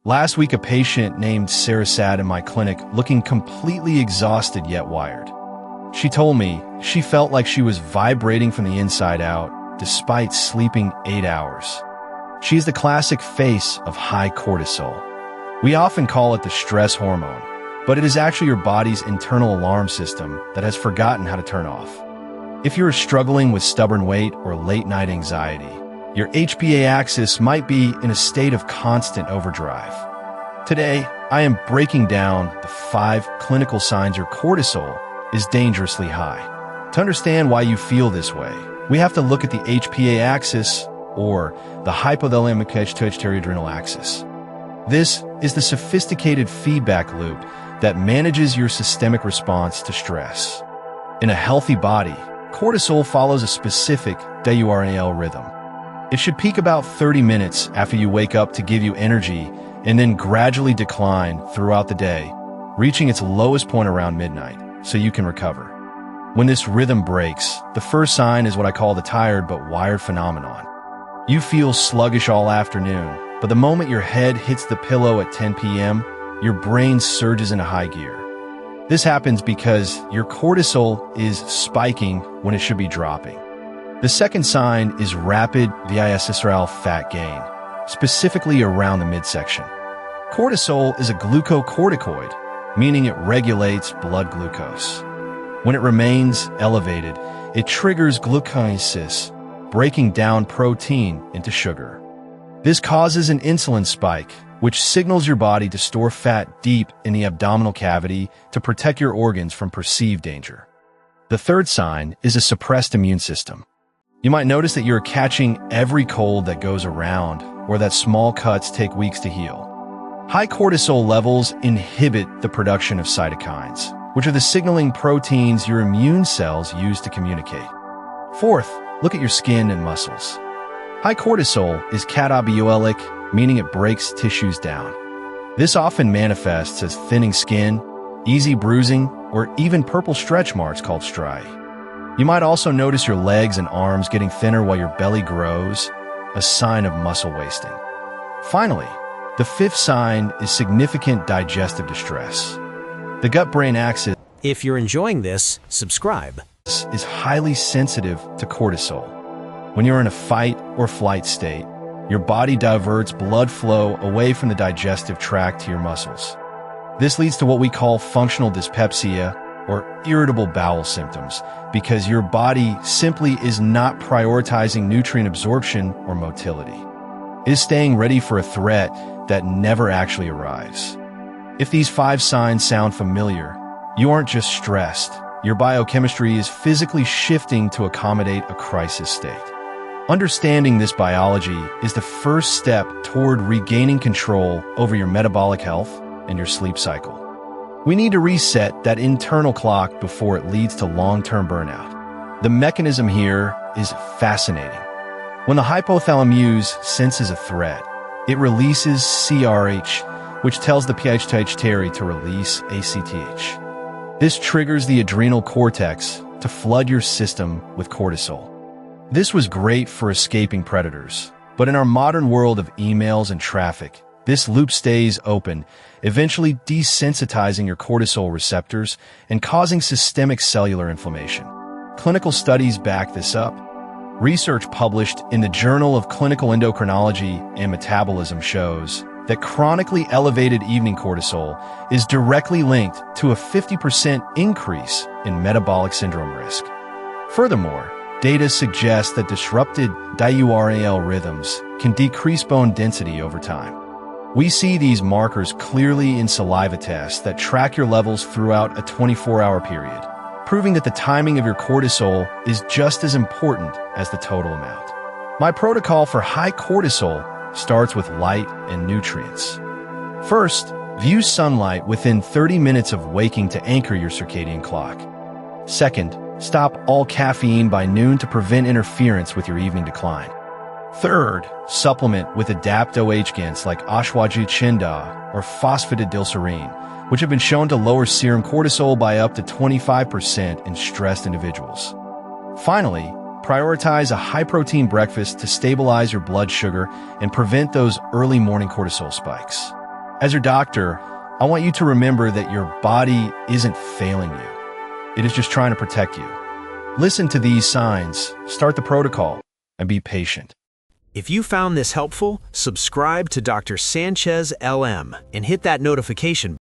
Last week, a patient named Sarah sat in my clinic looking completely exhausted yet wired. She told me she felt like she was vibrating from the inside out despite sleeping 8 hours. She is the classic face of high cortisol. We often call it the stress hormone, but it is actually your body's internal alarm system that has forgotten how to turn off. If you are struggling with stubborn weight or late-night anxiety, your HPA axis might be in a state of constant overdrive. Today, I am breaking down the 5 clinical signs your cortisol is dangerously high. To understand why you feel this way, we have to look at the HPA axis, or the hypothalamic-pituitary-adrenal axis. This is the sophisticated feedback loop that manages your systemic response to stress. In a healthy body, cortisol follows a specific diurnal rhythm. It should peak about 30 minutes after you wake up to give you energy and then gradually decline throughout the day, reaching its lowest point around midnight, so you can recover. When this rhythm breaks, the first sign is what I call the tired but wired phenomenon. You feel sluggish all afternoon, but the moment your head hits the pillow at 10 p.m., your brain surges into high gear. This happens because your cortisol is spiking when it should be dropping. The second sign is rapid visceral fat gain, specifically around the midsection. Cortisol is a glucocorticoid, meaning it regulates blood glucose. When it remains elevated, it triggers gluconeogenesis, breaking down protein into sugar. This causes an insulin spike, which signals your body to store fat deep in the abdominal cavity to protect your organs from perceived danger. The third sign is a suppressed immune system. You might notice that you're catching every cold that goes around, or that small cuts take weeks to heal. High cortisol levels inhibit the production of cytokines, which are the signaling proteins your immune cells use to communicate. Fourth, look at your skin and muscles. High cortisol is catabolic, meaning it breaks tissues down. This often manifests as thinning skin, easy bruising, or even purple stretch marks called striae. You might also notice your legs and arms getting thinner while your belly grows, a sign of muscle wasting. Finally, the fifth sign is significant digestive distress. The gut-brain axis If you're enjoying this, subscribe. is highly sensitive to cortisol. When you're in a fight or flight state, your body diverts blood flow away from the digestive tract to your muscles. This leads to what we call functional dyspepsia, or irritable bowel symptoms, because your body simply is not prioritizing nutrient absorption or motility. It is staying ready for a threat that never actually arrives. If these 5 signs sound familiar, you aren't just stressed. Your biochemistry is physically shifting to accommodate a crisis state. Understanding this biology is the first step toward regaining control over your metabolic health and your sleep cycle. We need to reset that internal clock before it leads to long-term burnout. The mechanism here is fascinating. When the hypothalamus senses a threat, it releases CRH, which tells the pituitary to release ACTH. This triggers the adrenal cortex to flood your system with cortisol. This was great for escaping predators, but in our modern world of emails and traffic, this loop stays open, eventually desensitizing your cortisol receptors and causing systemic cellular inflammation. Clinical studies back this up. Research published in the Journal of Clinical Endocrinology and Metabolism shows that chronically elevated evening cortisol is directly linked to a 50% increase in metabolic syndrome risk. Furthermore, data suggests that disrupted diurnal rhythms can decrease bone density over time. We see these markers clearly in saliva tests that track your levels throughout a 24-hour period, proving that the timing of your cortisol is just as important as the total amount. My protocol for high cortisol starts with light and nutrients. First, view sunlight within 30 minutes of waking to anchor your circadian clock. Second, stop all caffeine by noon to prevent interference with your evening decline. Third, supplement with adaptogens like Ashwagandha or phosphatidylserine, which have been shown to lower serum cortisol by up to 25% in stressed individuals. Finally, prioritize a high-protein breakfast to stabilize your blood sugar and prevent those early morning cortisol spikes. As your doctor, I want you to remember that your body isn't failing you. It is just trying to protect you. Listen to these signs, start the protocol, and be patient. If you found this helpful, subscribe to Dr. Sanchez LM and hit that notification